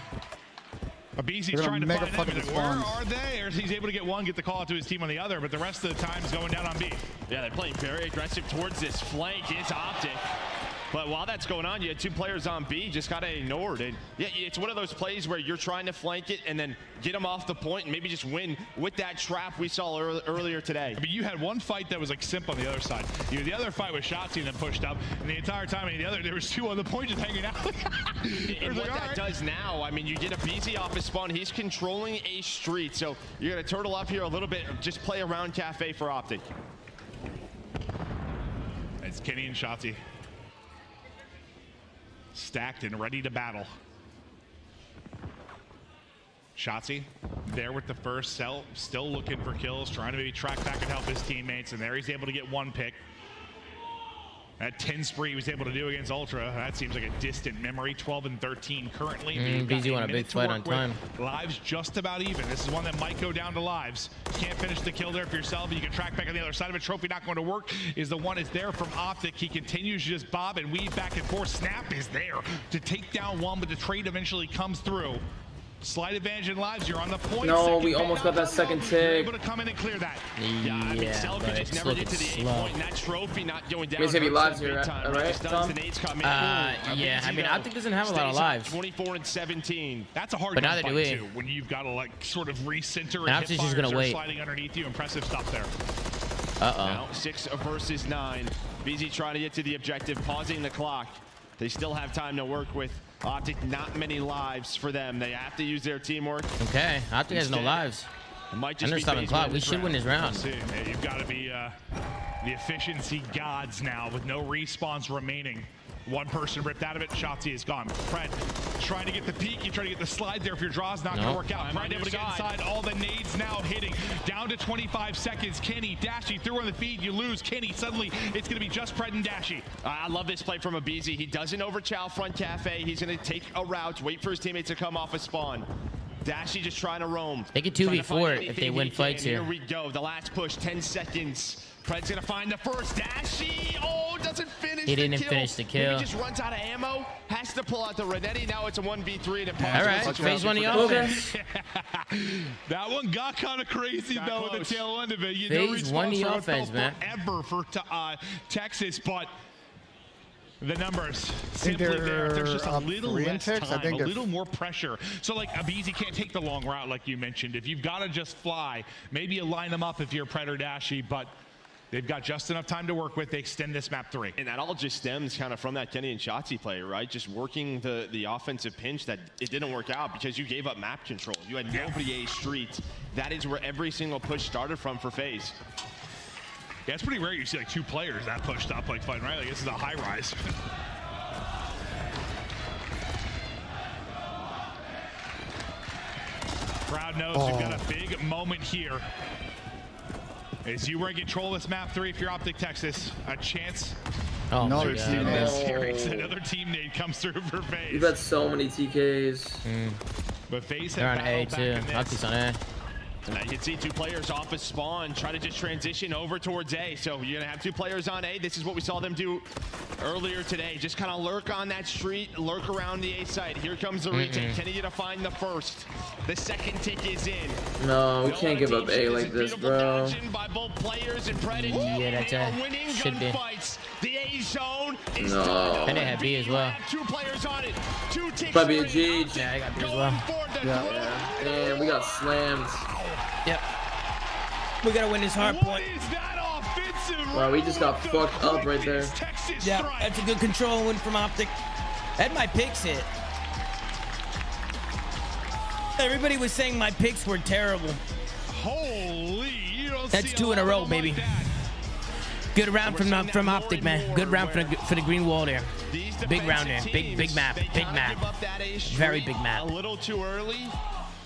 BZ's trying to find them. Like, where are they? Or he's able to get one, get the call out to his team on the other, but the rest of the time is going down on B. Yeah, they're playing very aggressive towards this flank. Is Optic. But while that's going on, you had 2 players on B, just got ignored. And yeah, it's one of those plays where you're trying to flank it and then get them off the point and maybe just win with that trap we saw earlier today. I mean, you had one fight that was like Simp on the other side. You had the other fight with Shotzi and then pushed up. And the entire time, there was 2 on the point just hanging out. And what that does now, I mean, you get a BZ off his spawn. He's controlling A Street. So you're going to turtle up here a little bit, just play around Cafe for Optic. It's Kenny and Shotzi. Stacked and ready to battle. Shotzi there with the first Cell, still looking for kills, trying to maybe track back and help his teammates, and there he's able to get 1 pick. That 10 spree he was able to do against Ultra, that seems like a distant memory. 12 and 13 currently. BZ won a big fight on time. Lives just about even. This is one that might go down to lives. Can't finish the kill there for yourself, but you can track back on the other side of it. Trophy not going to work is the one is there from Optic. He continues to just bob and weave back and forth. Snap is there to take down one, but the trade eventually comes through. Slight advantage in lives. You're on the point. No, we almost got that second tick. Able to come in and clear that. Yeah, I mean, Cell could but just it's never looking get to the 8 slow. point, and that trophy not going down. He's gonna be lives here, Time, right, Stuns, Tom? the nades come in. Yeah, I mean, Optic doesn't have a lot of lives. 24 and 17. That's a hard But neither do we. gunfight too. When you've got to like sort of recenter and Optic's just gonna wait. sliding underneath you. Impressive stuff there. Now 6 versus 9. BZ trying to get to the objective, pausing the clock. They still have time to work with. Optic, not many lives for them. They have to use their teamwork. Okay, Optic has no lives. It might just be Understopping Faze clock. winning We this should win this round. Yeah, you've got to be the efficiency gods now with no respawns remaining. One person ripped out of it. Shotzi is gone. Fred trying to get the peek. You try to get the slide there. If your draw's not going to work out. Fred able to get inside. All the nades now hitting. Down to 25 seconds. Kenny, Dashy through on the feed. You lose. Kenny, suddenly it's going to be just Fred and Dashy. I love this play from Abizi. He doesn't overchow front cafe. He's going to take a route, wait for his teammates to come off a spawn. Dashy just trying to roam. They could 2v4 if they win fights here. Here we go. The last push, 10 seconds. Fred's going to find the first. Dashy, doesn't finish He didn't finish the kill. Maybe just runs out of ammo. Has to pull out the Renetti. Now it's a 1v3. And All right, Faze won the offense. That one got kind of crazy though at the tail end of it. You Faze won the offense, man. Forever for Texas, but the numbers simply there. There's just a little less time, a little more pressure. So like Abizi can't take the long route like you mentioned. If you've got to just fly, maybe you line them up if you're Predator Dashy, but they've got just enough time to work with. They extend this map 3. And that all just stems kind of from that Kenny and Shotzi play, right? Just working the offensive pinch that it didn't work out because you gave up map control. You had nobody A street. That is where every single push started from for Faze. Yeah, it's pretty rare you see like 2 players that pushed up like fighting, right? Like this is a high rise. Crowd knows we've got a big moment here. As you were in control of this map 3, if you're Optic Texas, a chance. Oh, no, my God. Another team nade comes through for Faze. We've had so many TKs. But Faze They're on A too. Optic's on A. Now you can see 2 players off a spawn, try to just transition over towards A. So you're gonna have 2 players on A. This is what we saw them do earlier today. Just kind of lurk on that street, lurk around the A side. Here comes the retake. Kenny gonna find the first. The second tick is in. No, we can't give up A like this, bro. By both players and Predator. Yeah, that's a winning should be. gunfights. The A zone is No. And they have B as well. 2 players on it. 2 ticks. Might be a G. Yeah, I got B as well. Yeah. Damn, we got slammed. Yep. We gotta win this hard point. Wow, we just got fucked up right there. Yeah, that's a good control win from Optic. And my picks hit. Everybody was saying my picks were terrible. Holy, you don't That's see 2 in a row, baby. Good round from Optic, man. Good round for the green wall there. Big round there. Big map. Big map. Very big map. A little too early.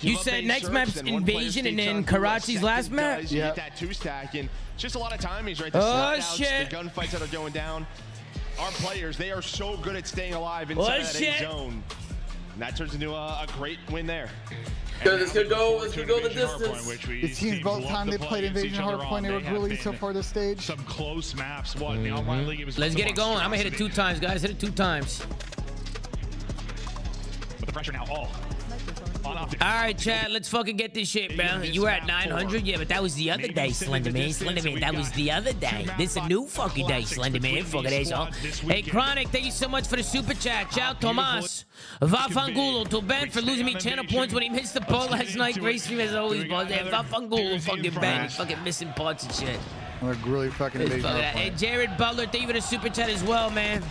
You said next map's Invasion and then Karachi's last map? Yeah. Get that 2-stack and just a lot of timings, right? The shit. The gunfights that are going down. Our players, they are so good at staying alive inside that A zone. And that turns into a great win there. This could go the distance. The teams both time they played Invasion Hardpoint, they were really so far this stage. Some close maps. What in the online league? It was Let's get it going. I'm gonna hit it 2 times, guys. Hit it 2 times. But the pressure now all on Optic. All right, Chad, let's fucking get this shit, bro. You were at 900, yeah, but that was the other day, Slenderman. Slenderman, that was the other day. This is a new fucking day, Slenderman. Fucking day, so. Hey, Chronic, thank you so much for the super chat. Ciao, Tomas. Vafangulo to Ben for losing me channel points when he missed the ball last night. Great stream as always, boys. Hey, Vafangulo, fucking Ben. He's fucking missing parts and shit. We're really fucking Invasion Hardpoint. Hey, Jared Butler, thank you for the super chat as well, man.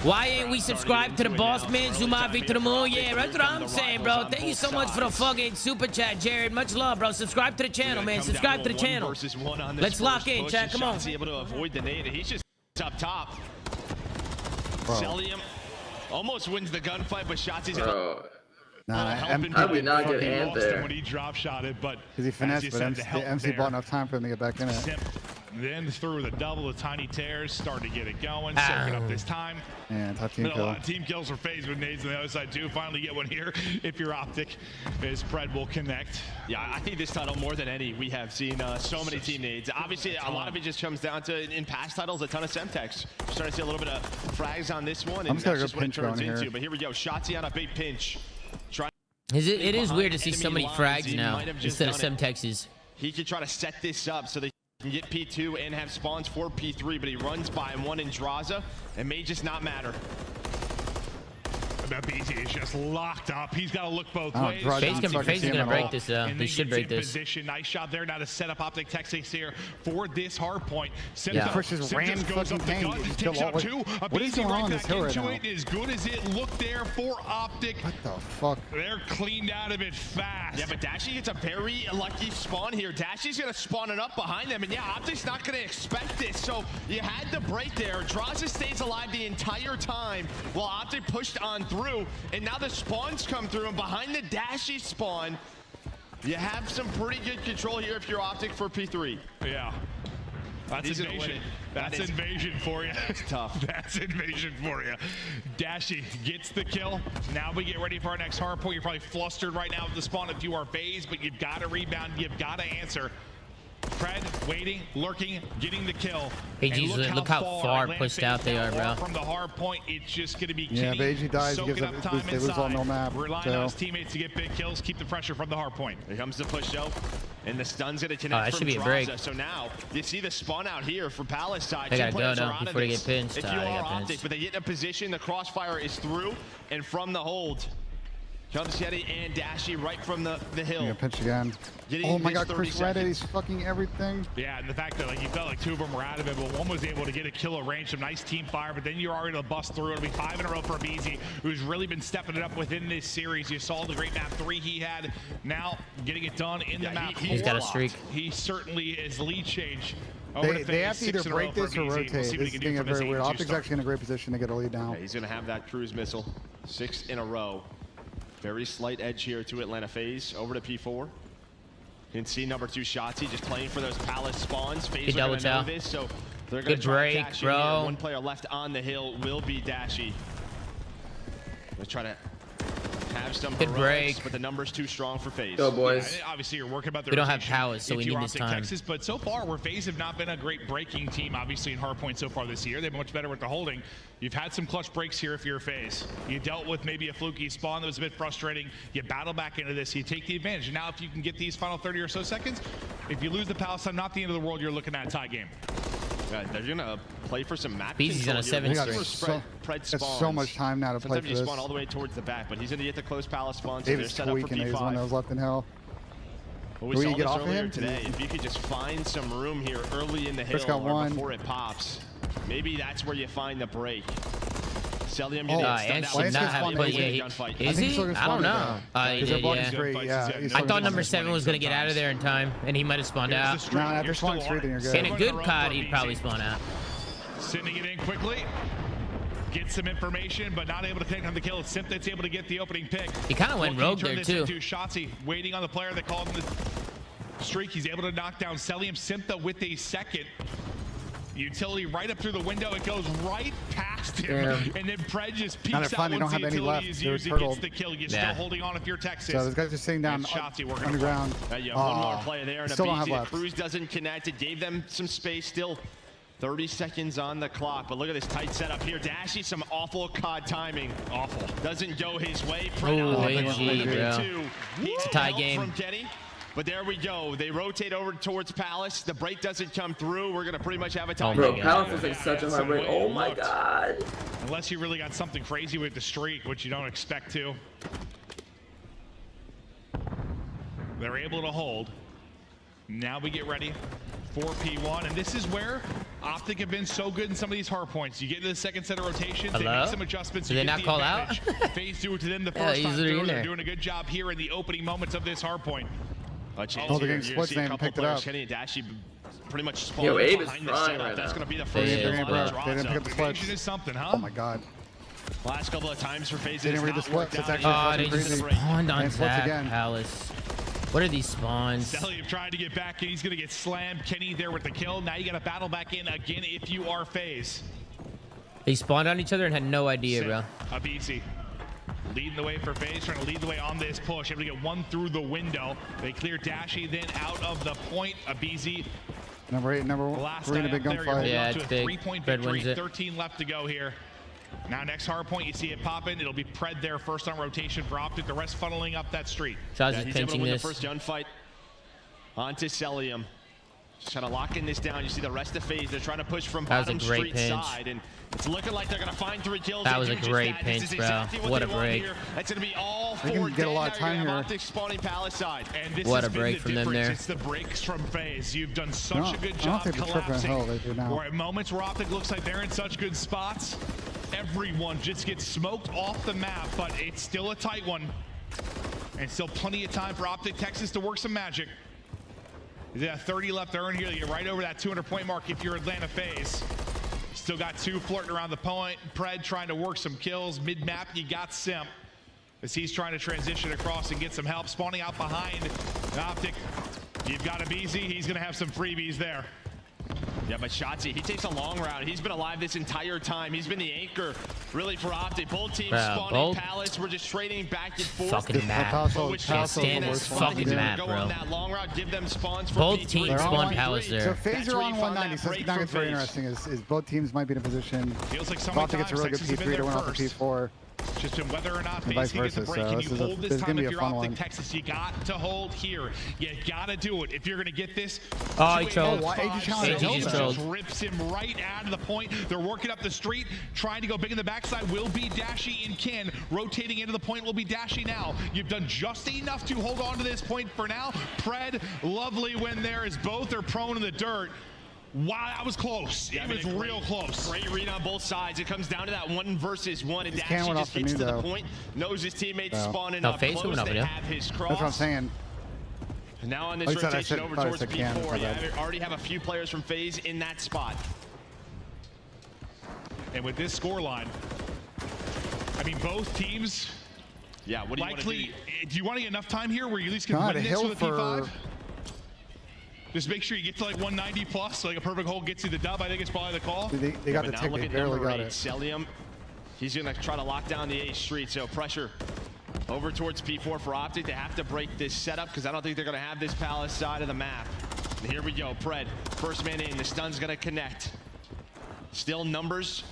Why ain't we subscribed to the boss man, Zoomaa V to the moon? Yeah, that's what I'm saying, bro. Thank you so much for the fucking super chat, Jared. Much love, bro. Subscribe to the channel, man. Subscribe to the channel. Let's lock in, chat. Come on. Able to avoid the nade. He's just up top. Celium almost wins the gunfight, but Shotzi's able I would not get Ant there. When he drop shot it, but because he finessed, but MC bought enough time for him to get back in it. Then through the double of tiny tears, starting to get it going, soaking up this time. Yeah, top team A kill. lot of team kills for Faze with nades on the other side too. Finally get one here. If you're Optic, as Pred will connect. Yeah, I think this title more than any we have seen so many team nades. Obviously, a lot of it just comes down to in past titles a ton of Semtex. We're starting to see a little bit of frags on this one, and that's just what it turns into. But here we go, Shotzi on a big pinch. It is weird to see so many frags now instead of some Texas. He could try to set this up so they can get P2 and have spawns for P3, but he runs by one in Draza. It may just not matter. That BZ is just locked up. He's got to look both ways. Faze is gonna break this. He should break this. Position. Nice shot there now to set up Optic Texas here for this hard point. Yeah. Pushes ran goes up the gun. He takes out two. What is going on in this hill right now? As good as it looked there for Optic. What the fuck? They're cleaned out of it fast. Yeah, but Dashy gets a very lucky spawn here. Dashy's gonna spawn it up behind them, and yeah, Optic's not gonna expect this. So you had the break there. Draza stays alive the entire time while Optic pushed on through, and now the spawns come through, and behind the Dashy spawn, you have some pretty good control here if you're Optic for P3. Yeah. That's invasion. That's invasion for you. It's tough. That's invasion for you. Dashy gets the kill. Now we get ready for our next hard point. You're probably flustered right now with the spawn if you are Faze, but you've got to rebound. You've got to answer. Pred waiting, lurking, getting the kill. Look how far pushed out they are, bro. From the hard point, it's just going to be yeah, but AG dies, gives up time they lose all no map. Relying on his teammates to get big kills, keep the pressure from the hard point. Here comes the push out, and the stun's going to connect that from should be a Draza. break. So now you see the spawn out here for Palace side. They gotta go now before they get pinched. If you are Optic, but they get in a position, the crossfire is through, and from the hold, comes Yeti and Dashy right from the hill. Yeah, pinch again. Oh my god, Chris Reddit, he's fucking everything. Yeah, and the fact that you felt like two of them were out of it, but one was able to get a kill at range, some nice team fire, but then you're already able to bust through. It'll be 5 in a row for BZ, who's really been stepping it up within this series. You saw the great map 3 he had, now getting it done in the map. He's got a streak. He certainly is lead change. They have to either break this or rotate. This is being very weird. Optic's actually in a great position to get a lead now. Yeah, he's going to have that cruise missile. 6 in a row. Very slight edge here to Atlanta Faze. Over to P4. You can see number 2 Shotzi just playing for those Palace spawns. Faze are going to know this, so they're going to try break, Dashy bro. Here. One player left on the hill will be Dashy. Let's try to have some heroics, but the number's too strong for Faze. Go, boys. Yeah, obviously, you're working about the We don't have powers, so we need this time. Texas, but so far, where Faze have not been a great breaking team, obviously, in hardpoint so far this year. They've been much better with the holding. You've had some clutch breaks here if you're Faze. You dealt with maybe a fluky spawn that was a bit frustrating. You battle back into this. You take the advantage. And now, if you can get these final 30 or so seconds, if you lose the Palace time, not the end of the world, you're looking at a tie game. Yeah, they're going to play for some map Beezy's on a 7 streak. That's so much time now to play for this. Sometimes you spawn all the way towards the back, but he's going to get the close Palace spawn, so David's they're set up for tweaking. He's one that was left in hell. Well, we saw this earlier today. If you could just find some room here early in the hill or before it pops, maybe that's where you find the break. Celium and should not have, but yeah, is he? I don't know. Yeah. I thought number 7 was gonna get out of there in time, and he might have spawned out. No, after spawning straight, then you're good. And a good COD, he'd probably spawn out. Sending it in quickly. Get some information, but not able to connect on the kill. Simp that's able to get the opening pick. He kind of went rogue there too. Shotzi waiting on the player that called him the streak. He's able to knock down Celium Simpa with a second. Utility right up through the window. It goes right past him. And then Pred just peeks out once the utility is used. It gets the kill. You're still holding on if you're Texas. So this guy's just sitting down on the ground. One more player there. And still don't have left. Cruz doesn't connect. It gave them some space. Still 30 seconds on the clock. But look at this tight setup here. Dashy, some awful COD timing. Awful. Doesn't go his way. It's a tie game. From Kenny. But there we go. They rotate over towards Palace. The break doesn't come through. We're going to pretty much have a tie. Bro, Palace is like such a high break. Oh my god. Unless you really got something crazy with the streak, which you don't expect to. They're able to hold. Now we get ready for P1. And this is where Optic have been so good in some of these hard points. You get into the second set of rotations, they make some adjustments. Did they not call out? Faze do it to them the first time through. They're doing a good job here in the opening moments of this hard point. They're getting splits and picked it up. Kenny and Dashy pretty much spawned Yo, Abe is behind frying the right That's now. going to be the first They didn't pick up the splits. Is something, huh? Oh my god. Last couple of times for Faze. They didn't read the splits. It's actually they just spawned on Zach Palace. What are these spawns? Decisive tried to get back in. He's going to get slammed. Kenny there with the kill. Now you got to battle back in again if you are Faze. They spawned on each other and had no idea, bro. Abisi leading the way for Faze, trying to lead the way on this push. Able to get one through the window. They clear Dashy, then out of the point. Abisi. Number 8, number 1. We're in a big gunfight. Yeah, it's big. 3-point Red victory. wins it. 13 left to go here. Now next hard point, you see it popping. It'll be Pred there first on rotation for Optic. The rest funneling up that street. Chaz He's is able to pinching win this. the first gunfight onto Celium. Just kind of locking this down. You see the rest of Faze. They're trying to push from bottom street side, and it's looking like they're gonna find 3 kills. That was a great pinch, bro. Exactly what a they want break. here. That's gonna be all They can for get a lot of time here. Optic spawning palace side. And this What has a been break the from them difference. there. It's the breaks from Faze. You've done such No, a good I don't job think they're tripping collapsing. hell they do now. Or at moments where Optic looks like they're in such good spots, everyone just gets smoked off the map, but it's still a tight one. And still plenty of time for Optic Texas to work some magic. They got 30 left to earn here. You're right over that 200-point mark if you're Atlanta Faze. Still got 2 flirting around the point. Pred trying to work some kills. Mid-map, you got Simp as he's trying to transition across and get some help. Spawning out behind Optic. You've got a BZ. He's going to have some freebies there. Yeah, but Shotzi, he takes a long route. He's been alive this entire time. He's been the anchor, really, for Optic. Both teams spawning palace. We're just trading back and forth. Fucking map. Can't stand this fucking map, go bro. on that long route, give them spawns for Both P3. teams spawn palace So there. Faze are on 190, so now gets very interesting. Is both teams might be in a position. Feels like so Optic many gets a really good times Texas has been P3 to win there off the first. P4. Just in whether or not And Faze vice can get the versa, break. so Can this you is a- hold this this is time gonna be if a you're fun Optic one. Texas? You got to hold here. You got to do it. If you're going to get this. Oh, he trolled. AG just trolled. Rips him right out of the point. They're working up the street, trying to go big in the backside. Will be Dashy and Kin. Rotating into the point will be Dashy now. You've done just enough to hold on to this point for now. Pred, lovely win there as both are prone in the dirt. Wow, that was close. It was real close. Great read on both sides. It comes down to that 1 versus 1, and Dashy went just off the gets to the though. point, knows his teammates spawning No, up Faze close. went up, They yeah. have his cross. That's what I'm saying. And now on this Like I said, rotation over thought I towards said can, P4, my yeah, bad. we already have a few players from Faze in that spot. And with this scoreline, I mean, both teams Yeah, what do you likely. want to Do you want to get enough time here where you at least can God, win a this hill with a P5? for- Just make sure you get to like 190 plus, so like a perfect hole gets you the dub. I think it's probably the call. They got the now tick, look they at barely number got 8, it. Celium. He's going to try to lock down the A street, so pressure over towards P4 for Optic. They have to break this setup because I don't think they're going to have this palace side of the map. And here we go, Pred. First man in, the stun's going to connect. Still numbers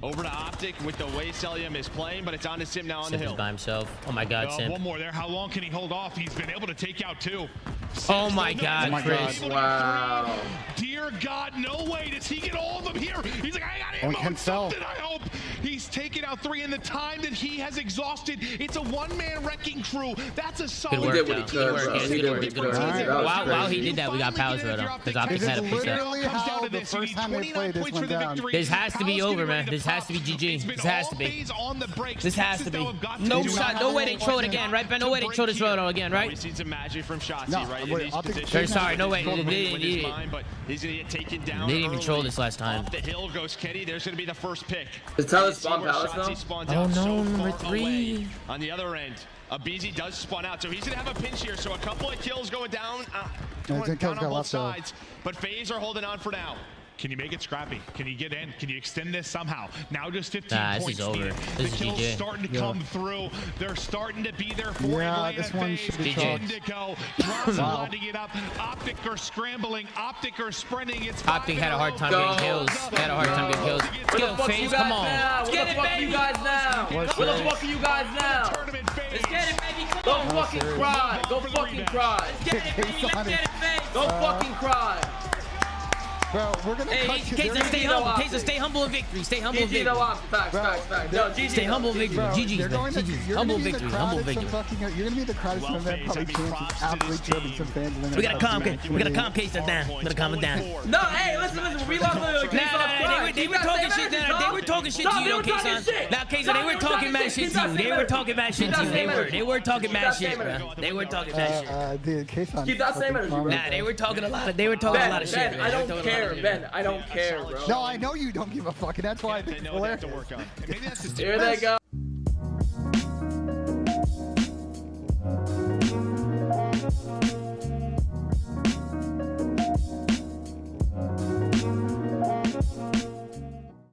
over to Optic with the way Celium is playing, but it's on to Sim now on Simp the is hill. by himself. Oh my God, Simp. One more there. How long can he hold off? He's been able to take out 2. Oh my God, Chris. Wow. Dear God, no way does he get all of them here. He's like, I got Oh, ammo he can and sell. something, I hope. He's taken out 3 in the time that he has exhausted. It's a one-man wrecking crew. That's a solid. Good work, did what he though. could, Good work, bro. yes, He good did work, what he good could. work. Alright. That was While crazy. he did that, we got Palace right up. Because Optic Is had it a push out. literally how the first time they played this went down? This has to be over, man. This has to be GG. This has to be. This has to be. No shot. No way they throw it again, right, Ben? No way they throw this road again, We right? see some magic from Shotzi, No, right? wait, In these Optic- positions. They're sorry, no way. Control the They- win in his they- mind, but he's gonna get taken down. They didn't even early. troll this last time. Off the hill goes Kenny. There's gonna be the first pick. Is Tyler You see spawn where palace Shotzi now? spawns Oh out no, so number far 3. away. On the other end, a BZ does spawn out, so he's gonna have a pinch here. So a couple of kills going down, Ten kills down got on both left, though. sides. But Faze are holding on for now. Can you make it scrappy? Can you get in? Can you extend this somehow? Now just 15 Nah, this points. is over. needed. This the is kills GG. starting to come through. They're starting to be there for Yeah, Atlanta this one Faze. should be Begin chalked. to go. Plus lining it up. Optic are scrambling. Optic are sprinting. It's Optic had a hard time Go. getting kills. Had a hard time getting kills. Where the Yo, fuck you Faze, guys come on. now? Where the fuck you guys now? Where the fuck are you guys now? Tournament Faze. Let's get it, baby. Come Go on. fucking cry. Go fucking cry. Get it, baby. Let's get it, Faze. Go fucking cry. Bro, we're gonna Hey, cut you. Kaiser, stay humble. Kaiser, stay humble in victory. Stay humble in GG though, victory. off. Facts, facts, facts. No, GG. Stay humble in victory. Bro, GG's, you're man. going to, GG's. you're Humble gonna be in victory. the Humble crowd at some victory. fucking, you're gonna be in the crowd at some Well, event, Faze, probably I mean, chanting, props to absolutely this chirping team. some fans. And then We gotta calm. it's We gotta calm Kaiser down. We gotta calm it down. No, hey, listen. We lost the Nah, they were talking shit. They were talking shit to you, though, Kaiser. Now, Kaiser, they were talking mad shit to you. They were talking mad shit to you. They were talking mad shit, bro. They were talking mad shit. Dude, Kayson. Keep that same energy, bro. Nah, they were talking a lot of. They were talking a lot of shit, Ben, man. I They were don't talking a lot of care, shit. Ben. I don't care, bro. No, I know you don't give a fuck, and that's why I think They it's know what they have hilarious. to work on. And maybe that's just Here they go.